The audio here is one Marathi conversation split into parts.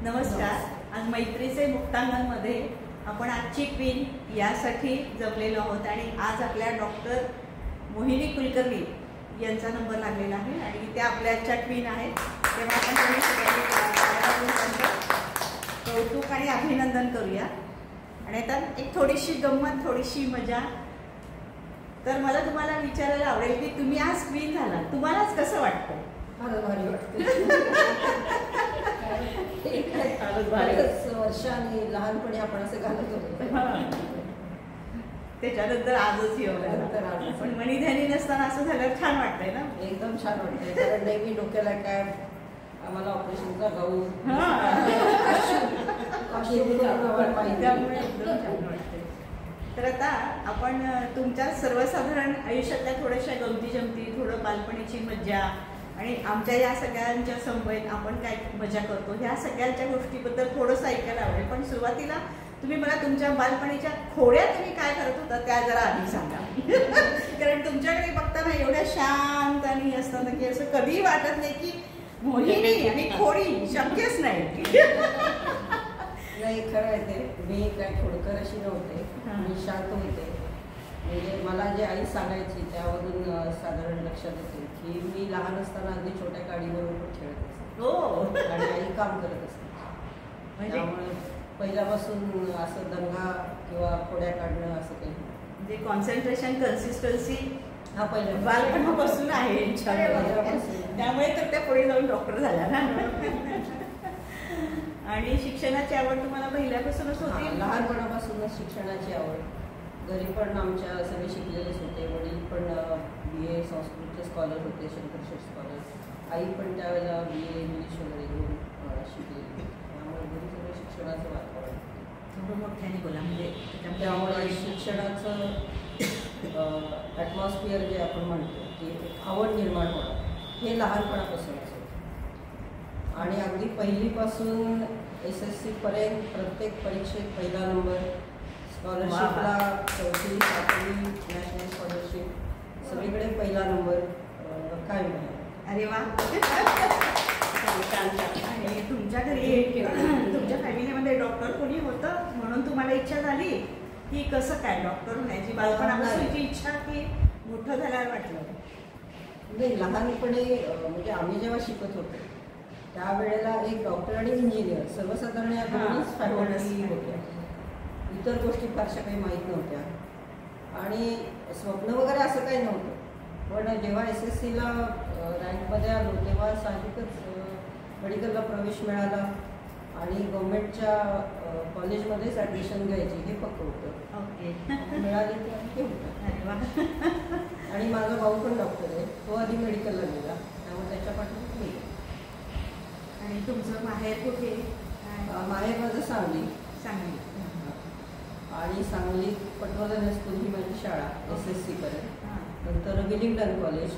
नमस्कार. आज मैत्रीचे मुक्तांगणमध्ये आपण आजची क्वीन यासाठी जमलेलो आहोत आणि आज आपल्या डॉक्टर मोहिनी कुलकर्णी यांचा नंबर लागलेला आहे आणि त्या आपल्या आजच्या क्वीन आहेत. तेव्हा आपण त्यांचं कौतुक आणि अभिनंदन करूया. आणि आता एक थोडीशी गंमत, थोडीशी मजा. तर मला तुम्हाला विचारायला आवडेल की तुम्ही आज क्वीन झाला, तुम्हालाच कसं वाटतं? फारच भारी वाटतं. वर्षांनी लहानपणी आपण असे घालत होतो, त्याच्यानंतर आजच येऊ. पण मनी ध्यानी नसताना असं झालं छान वाटतंय ना? एकदम छान वाटतंय. कारण नेहमी डोक्याला काय आम्हाला ऑपरेशनचा गाऊ त्यामुळे एकदम छान वाटतंय. तर आता आपण तुमच्या सर्वसाधारण आयुष्यातल्या थोड्याशा गमती जमती, थोडं बालपणीची मज्जा आणि आमच्या या सगळ्यांच्या समवेत आपण काय मजा करतो ह्या सगळ्यांच्या गोष्टीबद्दल थोडंसं ऐकायला आवडेल. पण सुरुवातीला तुम्ही मला तुमच्या बालपणीच्या खोड्या तुम्ही काय करत होता त्या जरा आधी सांगा. कारण तुमच्याकडे बघताना एवढ्या शांत आणि असताना की असं कधीही वाटत नाही की मोहिनी आणि खोडी शक्यच नाही. नाही, खरं आहे ते. मी काय खोडकर अशी नव्हते, मी शांत होते. म्हणजे मला जे आई सांगायची त्यावरून साधारण लक्षात येते की मी लहान असताना अगदी छोट्या गाडीबरोबर खेळत असते आणि आई काम करत असते. त्यामुळे पहिल्यापासून असं दंगा किंवा खोड्या काढणं असं काही म्हणजे कॉन्सन्ट्रेशन, कन्सिस्टन्सी हा पहिल्या बालपणापासून आहे. त्यामुळे तर त्या पुढे जाऊन डॉक्टर झाला ना. आणि शिक्षणाची आवड तुम्हाला पहिल्यापासूनच होती? लहानपणापासूनच शिक्षणाची आवड. घरी पण आमच्या सगळे शिकलेलेच होते. वडील पण BA संस्कृतचे स्कॉलर होते, शंकरशेठ स्कॉलर. आई पण त्यावेळेला BA इंग्लिश वगैरे घेऊन शिकलेली. त्यामुळे घरी सगळं शिक्षणाचं वातावरण. थोडं मोठ्याने बोला. म्हणजे त्यामुळे शिक्षणाचं ॲटमॉस्फिअर जे आपण म्हणतो की आवड निर्माण होणं हे लहानपणापासूनच होतं. आणि अगदी पहिलीपासून SSC पर्यंत प्रत्येक परीक्षेत पहिला नंबर, स्कॉलरशिपला 4थी 5वी नॅशनल स्कॉलरशिप सगळीकडे पहिला नंबर कायम आहे. अरे वा. आणि तुमच्या घरी तुमच्या फॅमिलीमध्ये डॉक्टर कोणी होतं म्हणून तुम्हाला इच्छा झाली की कसं काय डॉक्टर होण्याची बालपणापासूनची इच्छा की मोठं झाल्यावर वाटलं? नाही, लहानपणी म्हणजे आम्ही जेव्हा शिकत होतो त्यावेळेला एक डॉक्टर आणि इंजिनियर सर्वसाधारण या दोन्हीच फॅकल्टी होत्या. इतर गोष्टी फारशा काही माहीत नव्हत्या आणि स्वप्न वगैरे असं काही नव्हतं. पण जेव्हा SSCला रँकमध्ये आलो तेव्हा साहजिकच मेडिकलला प्रवेश मिळाला आणि गव्हर्नमेंटच्या कॉलेजमध्येच ॲडमिशन घ्यायची हे फक्त होतं. मिळाली ते होतं. आणि माझा भाऊ पण डॉक्टर आहे, तो आधी मेडिकलला गेला, त्यामुळे त्याच्या पाठीत मी. आणि तुमचं माहेर कुठे? माहेर माझं सांगली. सांगली. आणि सांगलीत पटवर्धन स्कूल ही माझी शाळा SSC पर्यंत. नंतर विलिंग्टन कॉलेज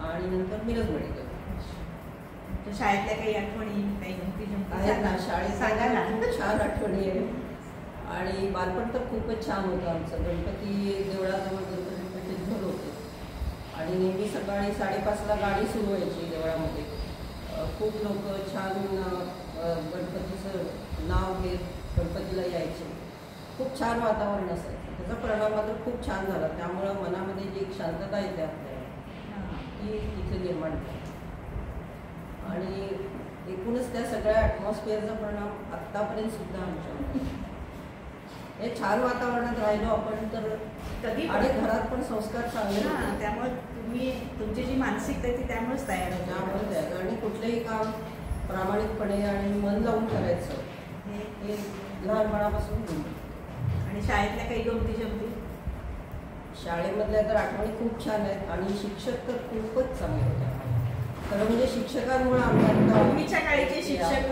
आणि नंतर मिरज मेडिकल. शाळेतल्या काही आठवणी काही आहेत ना? शाळेत सांगायला खूप छान आठवणी आहे. आणि बालपण तर खूपच छान होतं आमचं. गणपती देवळाजवळ गणपती पेठेत घर होते आणि नेहमी सकाळी 5:30ला गाडी सुरू व्हायची देवळामध्ये. खूप लोक छान गणपतीचं नाव घेत गणपतीला यायचे. खूप छान वातावरण असायचं. त्याचा परिणाम मात्र खूप छान झाला. त्यामुळं मनामध्ये जी एक शांतता येते आपल्याला ती तिथे निर्माण झाली. आणि एकूणच त्या सगळ्या ॲटमॉस्फिअरचा परिणाम आत्तापर्यंत सुद्धा आमच्यावर. हे छान वातावरणात राहिलो आपण तर कधी आणि घरात पण संस्कार चांगले होते. त्यामुळे तुम्ही तुमची जी मानसिकता आहे ती त्यामुळेच तयार होते. त्यामुळे तयार. आणि कुठलंही काम प्रामाणिकपणे आणि मन लावून करायचं हे लहानपणापासून. आणि शाळेतल्या काही गमती जमती? शाळेमधल्या तर आठवणी खूप छान आहेत आणि शिक्षक तर खूपच चांगले होते. खरं म्हणजे शिक्षकांमुळे आम्ही आता पूर्वीच्या काळीचे शिक्षक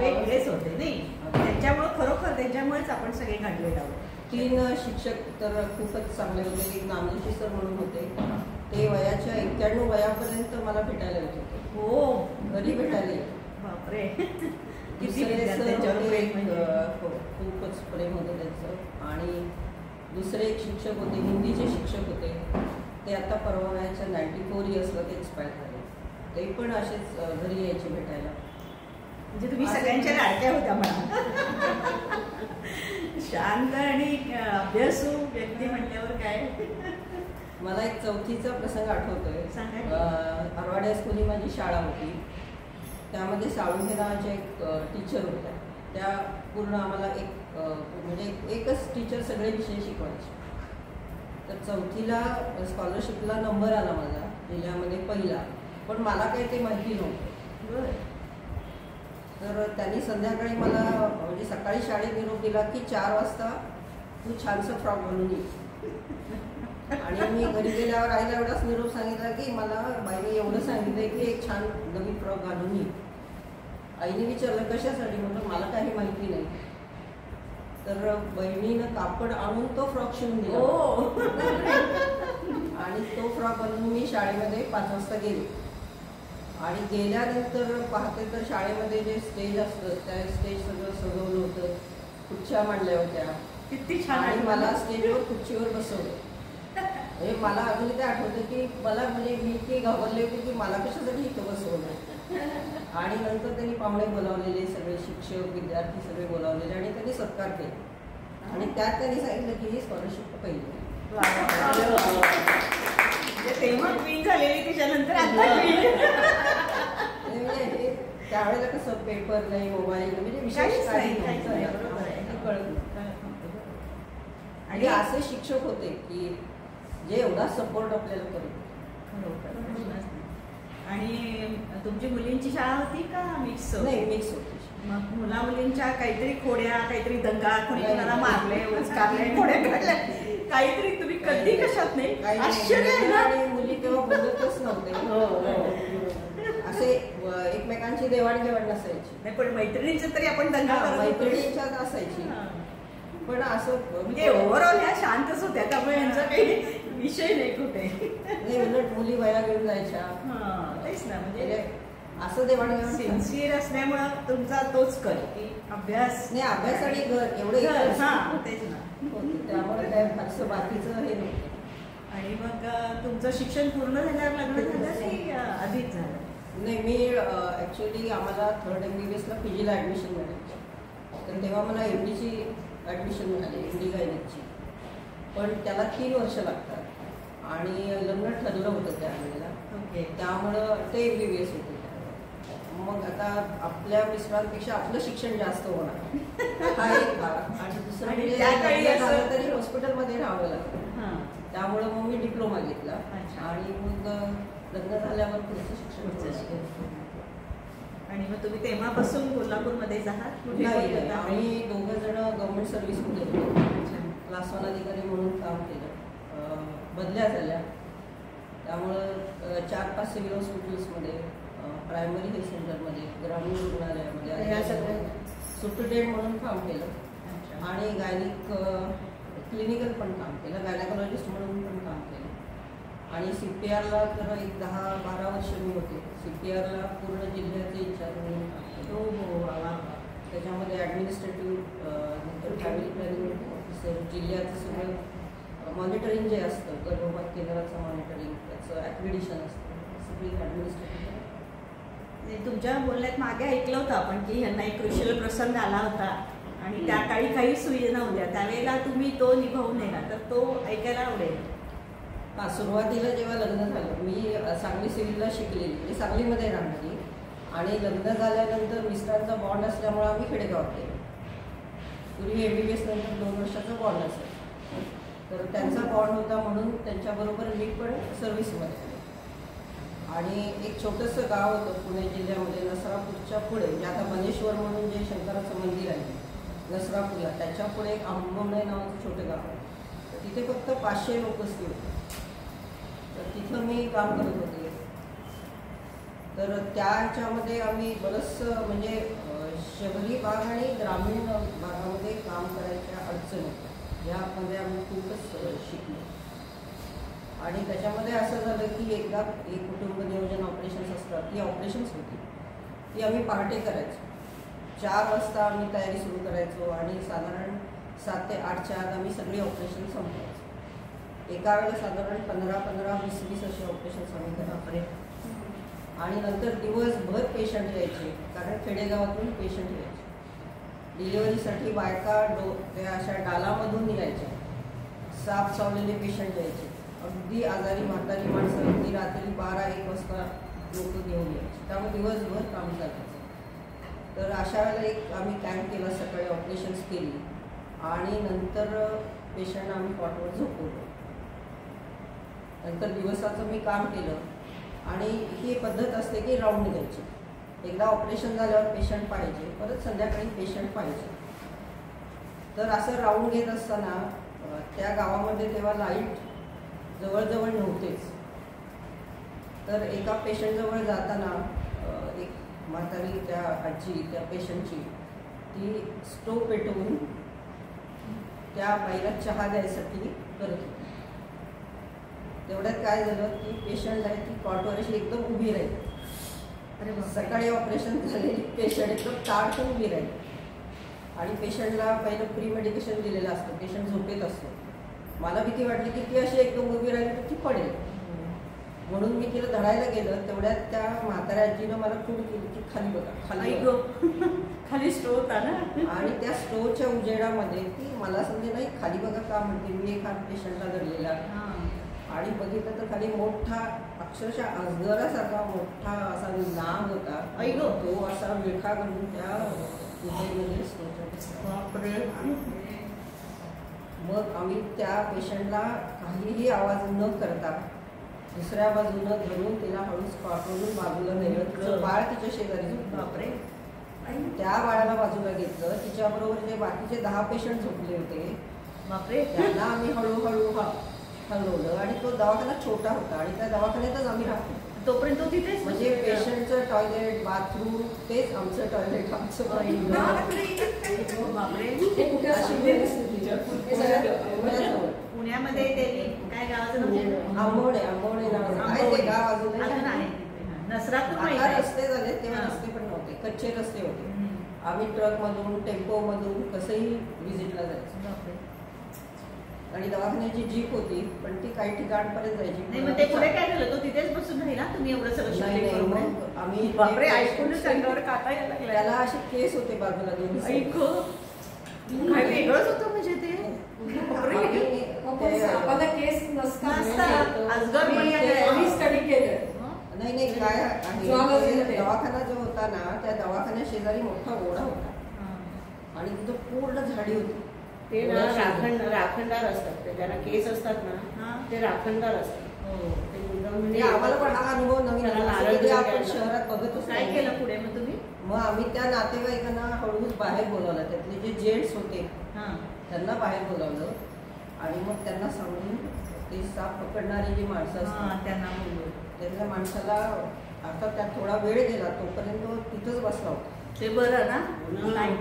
वेगळेच होते नाही, त्यांच्यामुळे खरोखर त्यांच्यामुळेच आपण सगळे घडलेलो आहोत. 3 शिक्षक तर खूपच चांगले होते. एक नामदेशी सर म्हणून होते, ते वयाच्या 91 वयापर्यंत मला भेटायला येत होते. हो, घरी भेटायला. बापरे. दुसरे सर खूपच प्रेम होतं त्यांचं. आणि दुसरे एक शिक्षक होते, हिंदीचे शिक्षक होते, ते आता परवा वयाच्या 94 इयर्सला ते एक्सपायर झाले. ते पण असेच घरी यायचे भेटायला. म्हणजे तुम्ही सगळ्यांच्या लाडक्या होत्या म्हणा. शांत आणि अभ्यासू व्यक्ती म्हटल्यावर काय. मला एक चौथीचा प्रसंग आठवतोय. सांगा. आरवाडे हायस्कूल ही माझी शाळा होती. त्यामध्ये साळुंखे नावाच्या एक टीचर होत्या. त्या पूर्ण आम्हाला म्हणजे एकच टीचर सगळे विषय शिकवायचे. तर चौथीला स्कॉलरशिपला नंबर आला माझा जिल्ह्यामध्ये पहिला, पण मला काही ते माहिती नव्हतं. तर त्यांनी संध्याकाळी मला म्हणजे सकाळी शाळेत निरोप दिला की 4 वाजता तू छानसा फ्रॉक घालून ये. आणि मी घरी गेल्यावर आईला एवढाच निरोप सांगितला की मला बाईने एवढं सांगितलंय की एक छान नवीन फ्रॉक घालून ये. आईने विचारलं कशासाठी, म्हटलं मला काही माहिती नाही. तर बहिणीनं कापड आणून तो फ्रॉक शिवून दिला आणि तो फ्रॉक घालून मी शाळेमध्ये 5 वाजता गेले. आणि गेल्यानंतर पाहते तर शाळेमध्ये जे स्टेज असतं त्या स्टेज सगळं सजवलं होतं, खुर्च्या मांडल्या होत्या, किती छान. आणि मला स्टेजवर खुर्चीवर बसवलं. म्हणजे मला अजूनही ते आठवतं की मला म्हणजे मी ते घाबरले होते की मला कशासाठी इथं बसवलं. आणि नंतर त्यांनी पाहुणे बोलावलेले, सगळे शिक्षक विद्यार्थी सगळे बोलावलेले आणि त्यांनी सत्कार केला. आणि त्यात त्यांनी सांगितलं की ही स्कॉलरशिप पहिली. तेव्हा क्वीन झालेली, त्याच्यानंतर म्हणजे त्यावेळेला कसं पेपर नाही, मोबाईल म्हणजे विशेष काही कळत. आणि असे शिक्षक होते की जे एवढा सपोर्ट आपल्याला करत. आणि तुमची मुलींची शाळा होती का मिक्स? नाही, मिक्स होती. मग मुला मुलींच्या काहीतरी खोड्या, काहीतरी दंगा, कोणी कोणाला मारले, उचकारले, खोड्या काढल्या, काहीतरी तुम्ही कधी कशात नाही. आश्चर्य आहे ना. आणि मुली तेव्हा बोलतच नव्हते. असे एकमेकांची देवाणघेवाण नसायची. नाही, पण मैत्रिणींच्या तरी आपण दंगा मैत्रिणींच्यात असायची. पण असं म्हणजे ओव्हरऑल ह्या शांतच होत्या, त्यामुळे यांचा काही विषय नाही कुठे. नाही, उलट मुली वया घेऊन जायच्या. तेच ना, म्हणजे असं देवाणघेवाण सिन्सिअर असल्यामुळं तुमचा तोच कर की अभ्यास नाही, अभ्यास आणि घर एवढं. तेच ना. त्यामुळे काय फारसं बाकीचं हे नव्हतं. आणि मग तुमचं शिक्षण पूर्ण झाल्यावर लग्न झालं की आधीच झालं? नाही, मी ॲक्च्युली आम्हाला 3rd MBBSला PGला ॲडमिशन मिळाली. तर तेव्हा मला MDची ॲडमिशन मिळाली, MD गायनेकची. पण त्याला 3 वर्ष लागतात आणि लग्न ठरलं होतं त्यावेळेला. त्यामुळं ते MBBS होतं. मग आता आपल्या मिस्टरांपेक्षा आपलं शिक्षण जास्त होणार हा एक भाग. आणि दुसरं म्हणजे झालं तरी हॉस्पिटलमध्ये राहावं लागतं. त्यामुळं मग मी डिप्लोमा घेतला आणि मग लग्न झाल्यावर पुढचं शिक्षण. आणि मग तुम्ही तेव्हापासून कोल्हापूरमध्येच आहात? नाही, आम्ही 2 जण गव्हर्नमेंट सर्व्हिसमध्ये होतो. क्लास 1 अधिकारी म्हणून काम केलं. बदल्या झाल्या. त्यामुळं 4-5 सिव्हिल हॉस्पिटल्समध्ये, प्रायमरी हेल्थ सेंटरमध्ये, ग्रामीण रुग्णालयामध्ये सुप्रिटेंडेंट म्हणून काम केलं. आणि गायनिक क्लिनिकल पण काम केलं, गायनाकोलॉजिस्ट म्हणून पण काम केलं. आणि CPRला तर एक 10-12 वर्ष मी होते. CPRला पूर्ण जिल्ह्याचे इन्चार्ज म्हणून काम केलं. त्याच्यामध्ये ॲडमिनिस्ट्रेटिव्ह, नंतर फॅमिली प्लॅनिंग ऑफिसर, जिल्ह्याचं सगळं मॉनिटरिंग जे असतं, गर्भपात केंद्राचं मॉनिटरिंग, त्याचं ॲक्रिडिशन असतं, सगळी ॲडमिनिस्ट्रेटिव्ह. तुमच्या बोलण्यात मागे ऐकलं होतं आपण की ह्यांना एक क्रुशियल प्रसंग आला होता आणि त्या काळी काही सुविधा नव्हत्या, त्यावेळेला तुम्ही तो निभावून नेला, तर तो ऐकायला आवडेल. सुरुवातीला जेव्हा लग्न झालं, मी सांगली सिव्हिलला शिकलेली, म्हणजे सांगलीमध्ये राहणारी. आणि लग्न झाल्यानंतर मिस्टरांचा बॉन्ड असल्यामुळे आम्ही खेडेगावात गेलो. पूर्वी MBBS नंतर 2 वर्षाचा बॉन्ड असेल, तर त्यांचा बॉन्ड होता म्हणून त्यांच्याबरोबर मी पण सर्व्हिसमध्ये. आणि एक छोटंसं गाव होतं पुणे जिल्ह्यामध्ये, नसरापूरच्या पुढे, म्हणजे आता मनेश्वर म्हणून जे शंकराचं मंदिर आहे नसरापूरला, त्याच्या पुढे एक आंबोणे नावाचं छोटं गाव आहे. तर तिथे फक्त 500 लोक असतील. तर तिथं मी काम करत होते. तर त्या ह्याच्यामध्ये आम्ही बरंचसं म्हणजे शहरी भाग आणि ग्रामीण भागामध्ये काम करायच्या अडचणी ह्यामध्ये आम्ही खूपच शिकलो. आणि त्याच्यामध्ये असं झालं की एकदा एक कुटुंब नियोजन ऑपरेशन्स असतात, ती ऑपरेशन्स होती, ती आम्ही पहाटे करायचो. 4 वाजता आम्ही तयारी सुरू करायचो आणि साधारण 7 ते 8च्या आत आम्ही सगळी ऑपरेशन संपवायचो. एका वेळेला साधारण 15-20 असे ऑपरेशन्स आम्ही करायचो. आणि नंतर दिवसभर पेशंट यायचे, कारण खेडेगावातून पेशंट यायचे. डिलिव्हरीसाठी बायका त्या अशा डालामधून यायच्या. साप चावलेले पेशंट यायचे, अगदी आजारी म्हातारी माणसं अगदी रात्री 12-1 वाजता लोक घेऊन यायचे. त्यामुळे दिवसभर काम चालायचं. तर अशा वेळेला आम्ही कॅम्प केला, सकाळी ऑपरेशन्स केली आणि नंतर पेशंट आम्ही कॉटवर झोपवलो. नंतर दिवसाचं मी काम केलं आणि ही पद्धत असते की राऊंड घ्यायची. एकदा ऑपरेशन झाल्यावर पेशंट पाहिजे, परत संध्याकाळी पेशंट पाहिजे. तर असं राऊंड घेत असताना त्या गावामध्ये तेव्हा लाईट जवळजवळ नव्हतेच. तर एका पेशंटजवळ जाताना एक म्हातारी त्या आजी त्या पेशंटची ती स्टोव पेटवून त्या बाईला चहा द्यायसाठी करत होती. तेवढ्यात काय झालं की पेशंट आहे ती कॉटवर अशी एकदम उभी राहिली. सकाळी ऑपरेशन झालेली पेशंट एकदम ताडकन उभी राहिली आणि पेशंटला पहिलं प्री मेडिकेशन दिलेलं असतं, पेशंट झोपेत असतो. मला भीती वाटली की ती अशी एकदम उभी राहिली तर ती पडेल, म्हणून मी तिला धरायला गेलं. तेवढ्यात त्या म्हाताऱ्या आजीनं मला खूप केली की खाली बघा, खाली खाली स्टोव होता ना. आणि त्या स्टोवच्या उजेडामध्ये ती मला समजे नाही खाली बघा का म्हणते. मी एक हात पेशंटला धरलेला आणि बघितलं तर खाली मोठा अक्षरशः अजगरासारखा मोठा असा नाग होता. तो असा विळखा करून त्या उजेडमध्ये स्टोवच्या. मग आम्ही त्या पेशंटला काहीही आवाज न करता दुसऱ्या बाजूनं धरून तिला हळूच कॉटवरून बाजूला नेलं. तिचं बाळ तिच्या शेजारी झोपलं. त्या बाळाला बाजूला घेतलं. तिच्याबरोबर जे बाकीचे 10 पेशंट झोपले होते त्यांना आम्ही हळूहळू हलवलं आणि तो दवाखाना छोटा होता आणि त्या दवाखान्यातच आम्ही राहतो. तोपर्यंत तो तिथेच म्हणजे पेशंटचं टॉयलेट बाथरूम तेच आमचं टॉयलेट आमचं. पुण्यामध्ये काय गावाचं आंबवणे गाव अजून नसरापूर रस्ते झाले तेव्हा रस्ते पण नव्हते, कच्चे रस्ते होते. आम्ही ट्रक मधून टेम्पो मधून कसंही व्हिजिटला जायचो. आणि दवाखान्याची जीप होती पण ती काही ठिकाणपर्यंत जायची. नाही मग ते पुढे काय झालं, तो तिथेच बसून राहिला. तुम्ही एवढं सगळं आम्ही बापरे ऐकूनच अंगावर काटा यायला लागला. त्याला असे केस होते बाजूला दोन. काय वेगळंच होतं म्हणजे ते. आपल्याला केस नसतात. अजगर स्टडी केलं. नाही काय आहे, दवाखाना जो होता ना त्या दवाखान्या शेजारी मोठा ओढा होता आणि तिथं पूर्ण झाडी होती. ते ना राखणदार असतात, ज्यांना केस असतात ना ते राखणदार असतात. म्हणजे आम्हाला पण हा अनुभव नवीन आपण शहरात बघतच. काय केलं पुढे मग तुम्ही? मग आम्ही त्या नातेवाईकांना हळूच बाहेर बोलावलं. त्यातले जे जेंट्स होते त्यांना बाहेर बोलावलं आणि मग त्यांना सांगून ते साप पकडणारी जी माणसं असतात त्यांना बोललो. त्यातल्या माणसाला आता त्यात थोडा वेळ गेला तोपर्यंत तिथंच बसला होता. ते बरं ना. आणि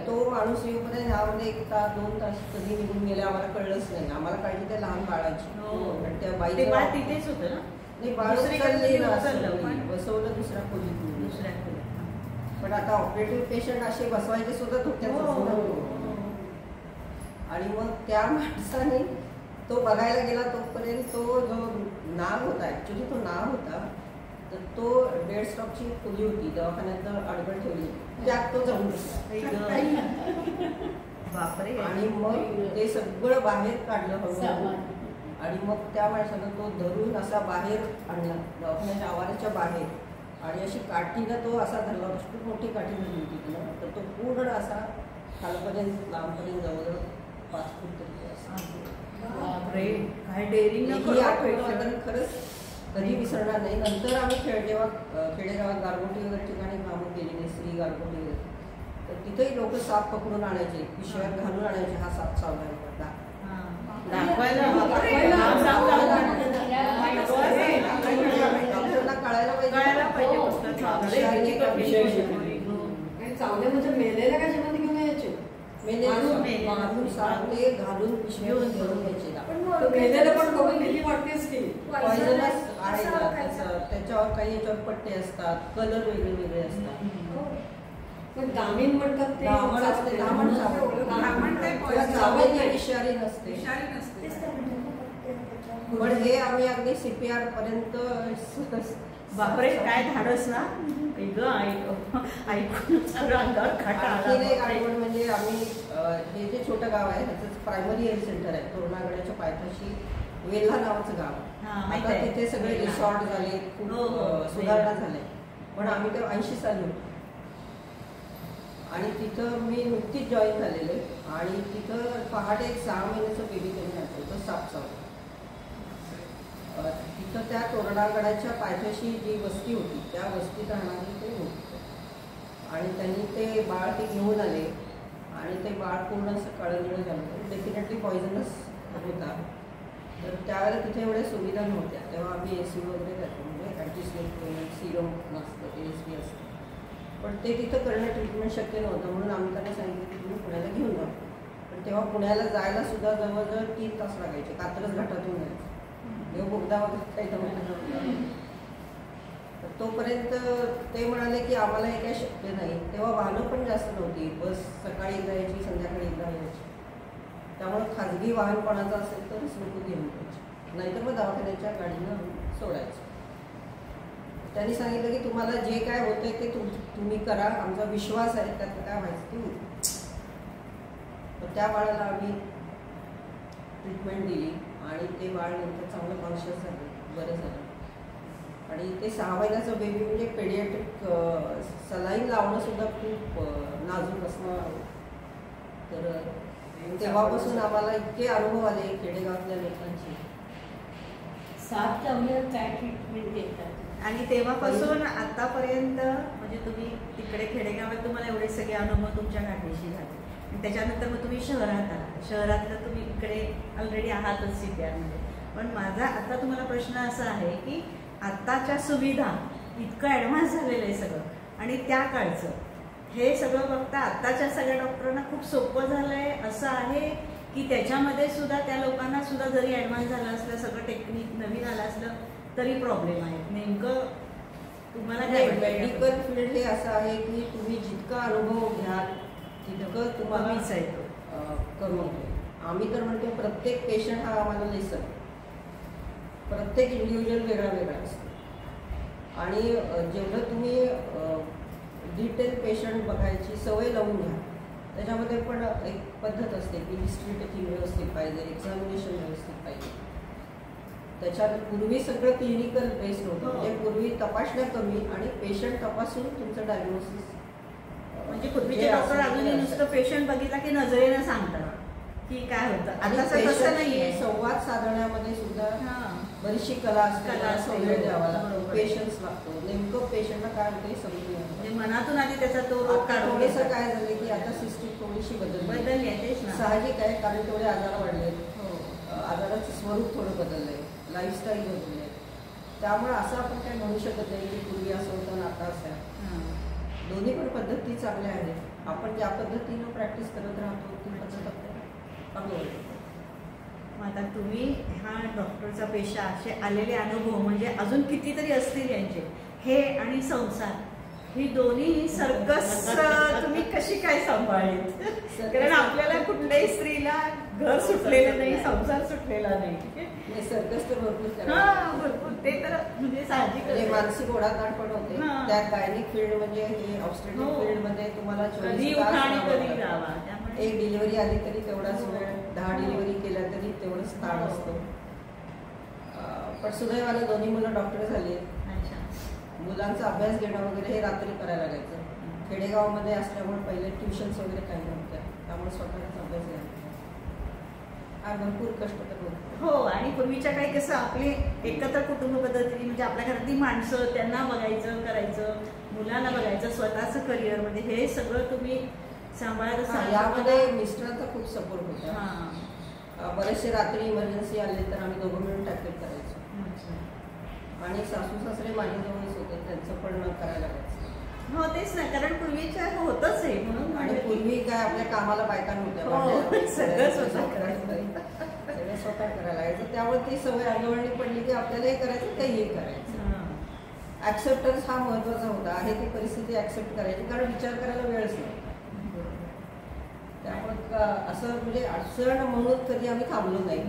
तो माणूस येऊपर्यंत ह्यामध्ये 1 तास 2 तास कधी निघून गेले आम्हाला कळलंच नाही. आम्हाला काळजी त्या लहान बाळाची. आणि त्या बाईचं बाळ तिथेच होतं ना. नाही बाळ बसवलं दुसऱ्या खोलीत. पण आता ऑपरेटिव्ह पेशंट असे बसवायचे सुद्धा धोक्यात. आणि मग त्या माणसाने तो बघायला गेला तोपर्यंत तो जो नाग होता, ऍक्च्युली तो नाग होता, तर तो बेड स्टॉकची खोली होती दवाखान्यात अडगळ ठेवली, त्यात तो जाऊन बसला. बापरे. आणि मग ते सगळं बाहेर काढलं हळूहळू आणि मग त्या माणसानं तो धरून असा बाहेर आणला दवाखान्याच्या आवाराच्या बाहेर आणि अशी काठीनं तो असा धरला. खूप मोठी काठी धरली होती तिला. तर तो पूर्ण असा खालपर्यंत लांबपर्यंत जवळ 5 फूट तरी काय डेअरिंग. खरंच कधी विसरणार नाही. नंतर आम्ही खेडेगावात गारगोटी वगैरे ठिकाणी कामं केली, नेसरी गारगोटी वगैरे, तर तिथेही लोक साप पकडून आणायचे, पिशव्यात घालून आणायचे. हा साप चावला डॉक्टरला कळायला पाहिजे. चावले म्हणजे मेलेला का जेवण घेऊन यायचे, घालून सापले घालून पिशव्यावर घेऊन घ्यायचे. मेलेलं पण बघून भीती वाटतेच की पॉइझनस आहे त्याच्यावर काही याच्यावर पट्टे असतात, कलर वेगळे वेगळे असतात. पण दामिन म्हणतात ते दामण असते. विषारी नसते. पण हे आम्ही अगदी CPR पर्यंत बापरे काय धाडस ना ऐकून सगळं अंगावर काटा आणखीन एक आला. आठवण म्हणजे आम्ही हे जे छोटं गाव आहे त्याचं प्रायमरी हेल्थ सेंटर आहे तोरणागडाच्या पायथ्याशी वेल्हा नावाचं गाव हा, आहे. माहित आता आहे. तिथे सगळे वेल्हा. रिसॉर्ट झाले खूप हो, हो. सुधारणा झाल्या पण आम्ही तेव्हा 80 साली होतो आणि तिथं मी नुकतीच जॉईन झालेले आणि तिथं पहाटे एक 6 महिन्याचं बेबी त्यांनी आणलं होतं सापचाव. तिथं त्या तोरणागडाच्या पायथ्याशी जी वस्ती होती त्या वस्तीत राहणारे ते होते आणि त्यांनी ते बाळ ते घेऊन आले आणि ते बाळ पूर्ण असं काळं झालं डेफिनेटली पॉयझनस होता. तर त्यावेळेला तिथे एवढ्या सुविधा नव्हत्या तेव्हा आम्ही AC वगैरे करतो म्हणजे ॲन्टीस्लेप सिरम नसतं ASP असतं पण ते तिथं करणं ट्रीटमेंट शक्य नव्हतं म्हणून आम्ही त्यांना सांगितलं की तुम्ही पुण्याला घेऊन जा. पण तेव्हा पुण्याला जायला सुद्धा जवळजवळ 3 तास लागायचे कात्रज घाटातून जायचं देव बोगदा वगैरे काही जमत. तर तोपर्यंत ते म्हणाले की आम्हाला हे काही शक्य नाही. तेव्हा वाहनं पण जास्त नव्हती बस सकाळी एकदा यायची संध्याकाळी एकदा यायची त्यामुळे खाजगी वाहन कोणाचं असेल तरच लोक घेऊन जायचे नाहीतर मग दवाखान्याच्या गाडीनं सोडायचं. त्यांनी सांगितलं की तुम्हाला जे काय होतंय ते तुम्ही करा आमचा विश्वास आहे त्यात काय व्हायचं ते होईल. तर त्या बाळाला आम्ही ट्रीटमेंट दिली आणि ते बाळ नंतर चांगलं कॉन्शियस झालं बरं झालं. आणि ते 6 महिन्याचं बेबी म्हणजे पेडियाट्रिक सलाईन लावणं सुद्धा खूप नाजूक असणं. तर तेव्हापासून आम्हाला इतके अनुभव आले खेडेगावातल्या लोकांचे. 7 महिन्यात काय ट्रीटमेंट देतात आणि तेव्हापासून आतापर्यंत म्हणजे तुम्ही तिकडे खेडेगावात तुम्हाला एवढे सगळे अनुभव तुमच्या गाठीशी झाले आणि त्याच्यानंतर मग तुम्ही शहरात आला. शहरातलं तुम्ही इकडे ऑलरेडी आहातच सिटीमध्ये. पण माझा आता तुम्हाला प्रश्न असा आहे की आत्ताच्या सुविधा इतकं ॲडव्हान्स झालेलं आहे सगळं आणि त्या काळचं हे सगळं बघता आत्ताच्या सगळ्या डॉक्टरांना खूप सोपं झालं आहे असं आहे की त्याच्यामध्ये सुद्धा त्या लोकांना सुद्धा जरी ॲडव्हान्स झालं असलं सगळं टेक्निक नवीन आलं असलं तरी प्रॉब्लेम आहे. नेमकं तुम्हाला काय मेडिकल फील्ड हे असं आहे की तुम्ही जितका अनुभव घ्याल तितकं तुम्हाला करून होतो. आम्ही तर म्हणतो प्रत्येक पेशंट हा आम्हाला लेसन प्रत्येक इंडिव्हिज्युअल वेगळा वेगळा असतो आणि जेवढं तुम्ही डिटेल पेशंट बघायची सवय लावून घ्या. त्याच्यामध्ये पण एक पद्धत असते की हिस्ट्री टेकिंग व्यवस्थित पाहिजे एक्झामिनेशन व्यवस्थित पाहिजे. त्याच्यात पूर्वी सगळं क्लिनिकल बेस्ड होतं म्हणजे पूर्वी तपासण्या कमी आणि पेशंट तपासून तुमचं डायग्नोसिस म्हणजे पूर्वीचे डॉक्टर अजूनही नुसतं पेशंट बघितला की नजरेनं सांगतात की काय होतं. आता तसं नाहीये. संवाद साधण्यामध्ये सुद्धा बरीचशी कला असते वेळ द्यावा लागतो पेशन्स लागतो. नेमकं पेशंटला काय होतं हे समजून म्हणजे मनातून आधी त्याचा तो रोग काढून थोडंसं काय झालं की आता सिस्टीम थोडीशी बदलली आहे. तेच ना साहजिक आहे कारण तेवढे आजार वाढले आजाराचं स्वरूप थोडं बदललंय लाईफस्टाईल बदलली आहे. त्यामुळे असं आपण काय म्हणू शकत नाही की पूर्वी असं होतं आणि आता असं आहे. दोन्ही पण पद्धती चांगल्या आहेत. आपण ज्या पद्धतीनं प्रॅक्टिस करत राहतो ती पद्धत आपल्याला चांगलं. आता तुम्ही हा डॉक्टरचा पेशा असे आलेले अनुभव म्हणजे अजून कितीतरी असतील यांचे हे आणि संसार ही दोन्ही सर्कस तुम्ही कशी काय सांभाळलीत. कारण आपल्याला कुठल्याही स्त्रीला घर सुटलेलं नाही संसार सुटलेला नाही. सर्कस तर भरपूर भरपूर ते तर म्हणजे साहजिक मानसिक ओढाताण पण होते. त्या गायनिक फील्ड म्हणजे हे ऑब्स्टेट्रिक फील्ड मध्ये तुम्हाला कधी उठा आणि कधी जावा. त्यामुळे एक डिलिव्हरी आली तरी तेवढाच वेळ 10 डिलिव्हरी केल्या तरी तेवढंच ताण असतो. पण सुदैवाला दोन्ही मुलं डॉक्टर झाली. मुलांचा अभ्यास घेणं वगैरे हे रात्री करायला लागायचं. खेडेगावामध्ये असल्यामुळे पहिले ट्युशन्स वगैरे काही नव्हत्या त्यामुळे स्वतःचाच अभ्यास घ्यायचा. हा भरपूर कष्ट तर होतं. हो आणि पूर्वीच्या काही कसं आपली एकत्र कुटुंब पद्धती म्हणजे आपल्या घरातली माणसं त्यांना बघायचं करायचं मुलांना बघायचं स्वतःचं करिअर म्हणजे हे सगळं तुम्ही सांभाळत असाल. यामध्ये मिस्टरांचा खूप सपोर्ट होता. बरेचसे रात्री इमर्जन्सी आले तर आम्ही दोघं मिळून टॅकल करायचो आणि सासू सासरे माझ्याजवळच होते त्यांचं पण करायला लागायचं. हो तेच ना कारण पूर्वीच्या होतच आहे म्हणून. आणि पूर्वी काय आपल्या कामाला बायका नव्हत्या सगळं स्वतः करायला लागायचं. त्यामुळे ती सवय अंगवळणी पडली की आपल्याला हे करायचं तेही करायचं. ऍक्सेप्टन्स हा महत्वाचा होता. आहे ती परिस्थिती ऍक्सेप्ट करायची कारण विचार करायला वेळच नाही. त्यामुळे असं म्हणजे अडचण म्हणून कधी आम्ही थांबलो नाही.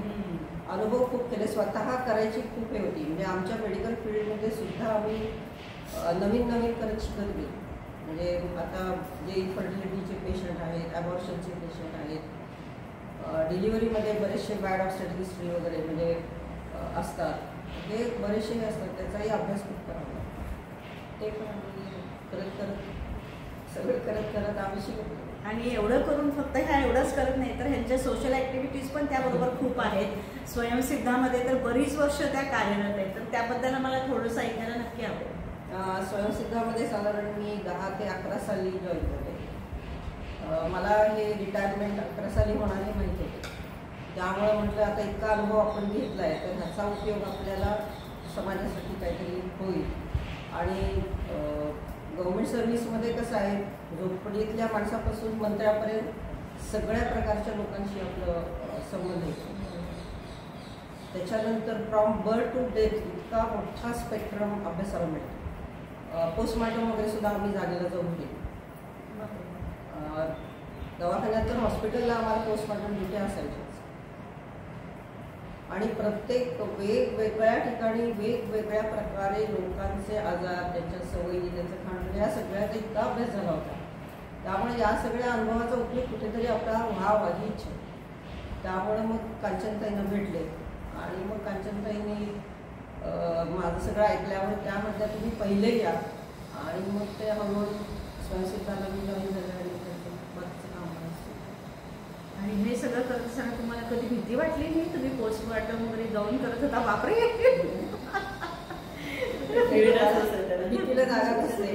अनुभव खूप केले, स्वतः करायची खूप हे होती. म्हणजे आमच्या मेडिकल फील्डमध्ये सुद्धा आम्ही नवीन नवीन करत शिकत गेलो. म्हणजे आता जे इन्फर्टिलिटीचे पेशंट आहेत, ॲबॉर्शनचे पेशंट आहेत, डिलिव्हरीमध्ये बरेचसे बॅड ऑब्स्टेटिक हिस्ट्री वगैरे म्हणजे असतात, हे बरेचसे असतात, त्याचाही अभ्यास खूप करावा लागतो. ते पण आम्ही सगळं करत करत आम्ही शिकतो. आणि एवढं करून फक्त ह्या एवढंच करत नाही तर ह्यांच्या सोशल ॲक्टिव्हिटीज पण त्याबरोबर खूप आहेत. स्वयंसिद्धामध्ये तर बरीच वर्ष त्या कार्यरत आहेत, तर त्याबद्दल मला थोडंसं ऐकायला नक्की आवडेल. स्वयंसिद्धामध्ये साधारण मी 10 ते 11 साली जॉईन होते. मला हे रिटायरमेंट 11 साली होणार हे माहीत होते. त्यामुळे म्हटलं आता इतका अनुभव आपण घेतला आहे तर ह्याचा उपयोग आपल्याला समाजासाठी काहीतरी होईल. आणि गव्हर्मेंट सर्व्हिसमध्ये कसं आहे, झोपडीतल्या माणसापासून मंत्र्यापर्यंत सगळ्या प्रकारच्या लोकांशी आपलं संबंध येतो. त्याच्यानंतर फ्रॉम बर्थ टू डेथ इतका मोठा स्पेक्ट्रम अभ्यासाला मिळतो. पोस्टमॉर्टम वगैरे सुद्धा आम्ही जागेला जाऊन केली. दवाखान्यात तर हॉस्पिटलला आम्हाला पोस्टमॉर्टम ड्युटी असायच्याच. आणि प्रत्येक वेगवेगळ्या ठिकाणी वेगवेगळ्या प्रकारे लोकांचे आजार, त्यांच्या सवयी, त्यांचं खाणं, या सगळ्याचा इतका अभ्यास झाला होता. त्यामुळे या सगळ्या अनुभवाचा उपयोग कुठेतरी आपला व्हावा ही इच्छा. त्यामुळे मग कांचनताईंना भेटले आणि मग कांचनताईंनी माझं सगळं ऐकल्यावर त्या म्हटल्या तुम्ही पहिले या, आणि मग ते हळूहळू स्वयंसिद्धाला मी जॉईन झाले आणि त्याचं बाकीचं काम असतं. आणि हे सगळं करत असताना तुम्हाला कधी भीती वाटली नाही? तुम्ही पोस्टमॉर्टम वगैरे जाऊन करत होता, बापरे. भीतीला जागा नसते.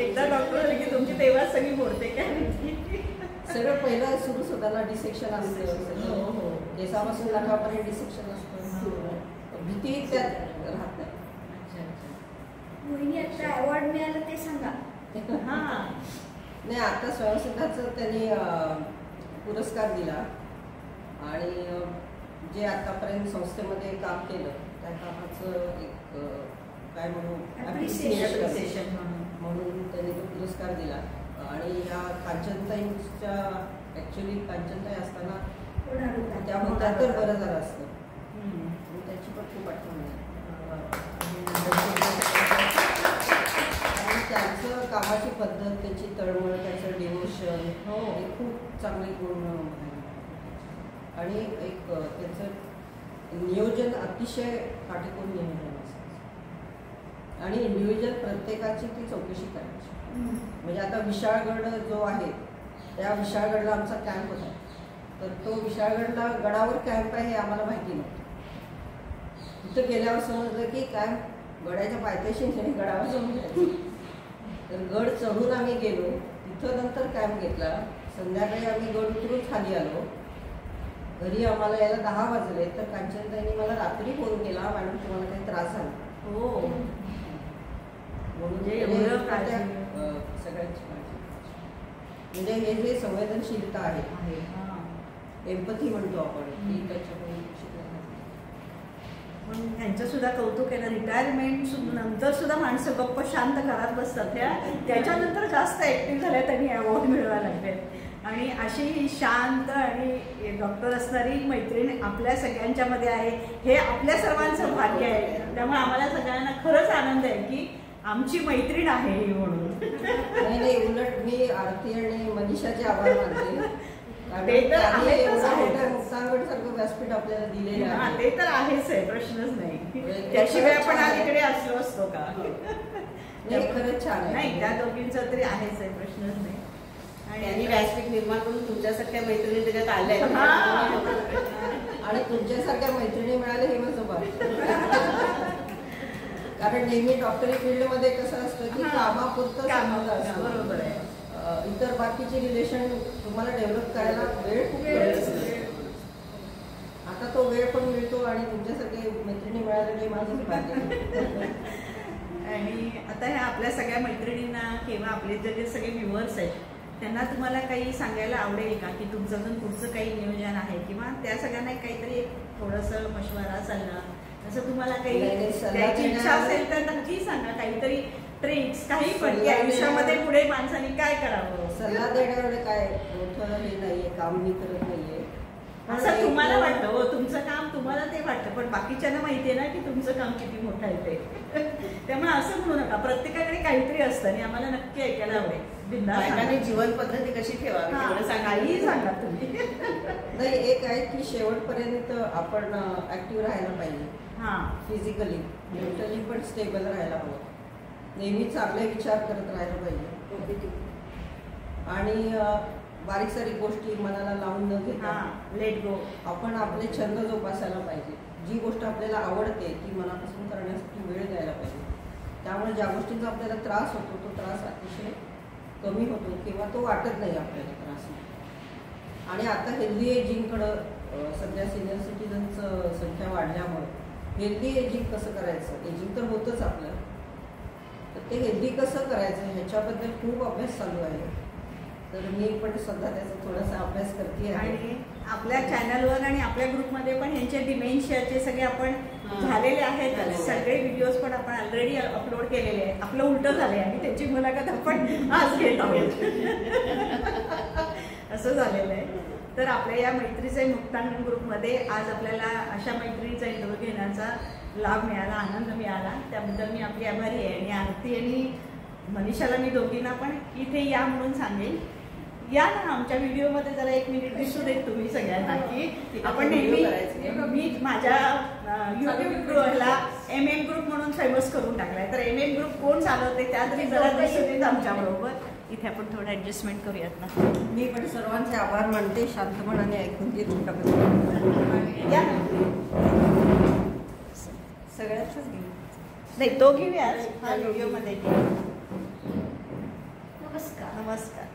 एकदा डॉक्टर झाले की तुमची तेव्हा सगळी मोडते काय? सगळं पहिलं सुरूच होतं ना, डिसेक्शन असतं, केसापासून लाखापर्यंत डिसेक्शन असतं. भीती त्यात राहत नाही. मोहिनी आता अवॉर्ड मिळालं ते सांगा. हां नाही, आता स्वयंसिद्धाचं त्यांनी पुरस्कार दिला आणि जे आतापर्यंत संस्थेमध्ये काम केलं त्या कामाचं एक काय म्हणू Appreciation म्हणून त्यांनी तो पुरस्कार दिला. आणि ह्या कांचनताईंच्या ॲक्च्युली कांचनताई असताना त्या होत्या तर बरं झालं असतं. त्याची पण खूप आठवण आहे. आणि त्यांचं कामाची पद्धत, त्याची तळमळ, त्यांचं डिवोशन हे खूप चांगले गुण आणि एक त्यांचं नियोजन अतिशय काटेकोर नियोजन असतं. आणि इंडिव्हिज्युअल प्रत्येकाची ती चौकशी करायची. म्हणजे आता विशाळगड जो आहे त्या विशाळगडला आमचा कॅम्प होता, तर तो विशाळगडला गडावर कॅम्प आहे हे आम्हाला माहिती नव्हतं. तिथं गेल्यावर समजलं की कॅम्प गडाच्या पायथ्याशी नाही, गडावर जाऊन जायचं. तर गड चढून आम्ही गेलो, तिथं नंतर कॅम्प घेतला. संध्याकाळी आम्ही गड उतरून खाली आलो. घरी आम्हाला यायला 10 वाजले. तर कांचनताईंनी मला रात्री फोन केला, मॅडम तुम्हाला काही त्रास झाला? हो, म्हणून सगळ्यांची काळजी. म्हणजे हे जे संवेदनशीलता आहे, एम्पथी म्हणतो आपण, ती त्याच्याकडून शिकण्यासाठी. पण त्यांचं सुद्धा कौतुक आहे ना, रिटायरमेंट नंतर सुद्धा माणसं गप्प शांत घरात बसतात, त्याच्यानंतर जास्त ऍक्टिव्ह झाल्या, त्यांनी अवॉर्ड मिळवायला लागले. आणि अशी शांत आणि डॉक्टर असणारी मैत्रीण आपल्या सगळ्यांच्या मध्ये आहे, हे आपल्या सर्वांचं भाग्य आहे. त्यामुळे आम्हाला सगळ्यांना खरंच आनंद आहे की आमची मैत्रीण आहे ही म्हणून. नाही, उलट मी आरती आणि मनीषाचे आभार मानते. मुक्तांगड सारखं व्यासपीठ आपल्याला दिलेलं आहे. ते तर आहेच आहे, प्रश्नच नाही. त्याशिवाय आपण आज इकडे असलो असतो का? खरंच छान आहे. नाही, त्या दोघींचा तरी आहेच आहे, प्रश्नच नाही. आणि व्यासपीठ निर्माण करून तुमच्यासारख्या मैत्रिणी त्याच्यात आल्या आणि तुमच्यासारख्या मैत्रिणी मिळाल्या हे माझं भाग्य. कारण नेहमी डॉक्टरी फील्डमध्ये कसं असतं की कामापुरतं संबंध असतो. बरोबर आहे. इतर बाकीचे रिलेशन तुम्हाला डेव्हलप करायला वेळ खूप मिळतो. आता तो वेळ पण मिळतो आणि तुमच्यासारखे मैत्रिणी मिळालेले माझं भाग्य. आणि आता ह्या आपल्या सगळ्या मैत्रिणींना किंवा आपले जे सगळे व्ह्युअर्स आहेत त्यांना तुम्हाला काही सांगायला आवडेल का की तुमचं अजून पुढचं काही नियोजन आहे, किंवा त्या सगळ्यांना काहीतरी थोडंसं मशवरा, सल्ला, असं तुम्हाला काही द्यायची इच्छा असेल तर नक्की सांगा. काहीतरी ट्रिक्स, काही पण की आयुष्यामध्ये पुढे माणसाने काय करावं. सल्ला देण्याकडे काय मोठं हे नाहीये, काम मी करत नाहीये. असं तुम्हाला वाटतं हो, तुमचं काम तुम्हाला ते वाटतं, पण बाकीच्यांना माहितीये ना की तुमचं काम किती मोठं आहे ते. त्यामुळे असं म्हणू नका, प्रत्येकाकडे काहीतरी असतं आणि आम्हाला नक्की ऐकायला हवंय. बिनधास्त बायकांनी सांगा. जीवन पद्धती कशी ठेवावी हा, तेवढं सांगा. काहीही सांगा तुम्ही. नाही, एक आहे की शेवटपर्यंत आपण ऍक्टिव्ह राहायला पाहिजे. हा, फिजिकली मेंटली पण स्टेबल राहायला हवं. नेहमी चांगले विचार करत राहायला पाहिजे. आणि बारीक सारीक गोष्टी मनाला लावून न घेता लेट गो. आपण आपले छंद जोपासायला पाहिजे. जी गोष्ट आपल्याला आवडते ती मनापासून करण्यासाठी वेळ द्यायला पाहिजे. त्यामुळे ज्या गोष्टींचा आपल्याला त्रास होतो तो त्रास अतिशय कमी होतो किंवा तो वाटत नाही आपल्याला त्रास. आणि आता हेल्दी एजिंगकडं सध्या सिनियर सिटीजनचं संख्या वाढल्यामुळे हेल्दी एजिंग कसं करायचं, एजिंग तर होतच आपलं, तर ते हेल्दी कसं करायचं ह्याच्याबद्दल खूप अभ्यास चालू आहे. तर मी पण सध्या त्याचा थोडासा अभ्यास करते आहे. आणि आपल्या चॅनलवर आणि आपल्या ग्रुपमध्ये पण ह्यांचे डिमेन्शियाचे सगळे आपण झालेले आहेत. सगळे व्हिडिओज पण आपण ऑलरेडी अपलोड केलेले आहेत. आपलं उलट झालंय आणि त्याची मुलाखत आपण आज घेत आहोत. असं झालेलं आहे. तर आपल्या या मैत्रीचे मुक्तांगण ग्रुपमध्ये आज आपल्याला अशा मैत्रिणीचा इंटरव्ह्यू घेण्याचा लाभ मिळाला, आनंद मिळाला. त्याबद्दल मी आपली आभारी आहे. आणि आरती आणि मनीषाला मी दोघींना पण इथे या म्हणून सांगेल. या ना आमच्या व्हिडिओमध्ये जरा 1 मिनिट दिसू देत तुम्ही सगळ्यांना की आपण नेहमी मी माझ्या युट्यूब ला MM ग्रुप म्हणून फेमस करून टाकलाय. तर MM ग्रुप कोण चालवते त्या तरी जरा दिसू देत आमच्या बरोबर. इथे आपण थोडं ऍडजस्टमेंट करूयात ना. मी पण सर्वांचे आभार मानते. शांतपणाने ऐकून घेत तुमच्याबद्दल. या ना. सगळ्याच घेऊ. नाही, तो घेऊया हा व्हिडिओमध्ये. नमस्कार. नमस्कार.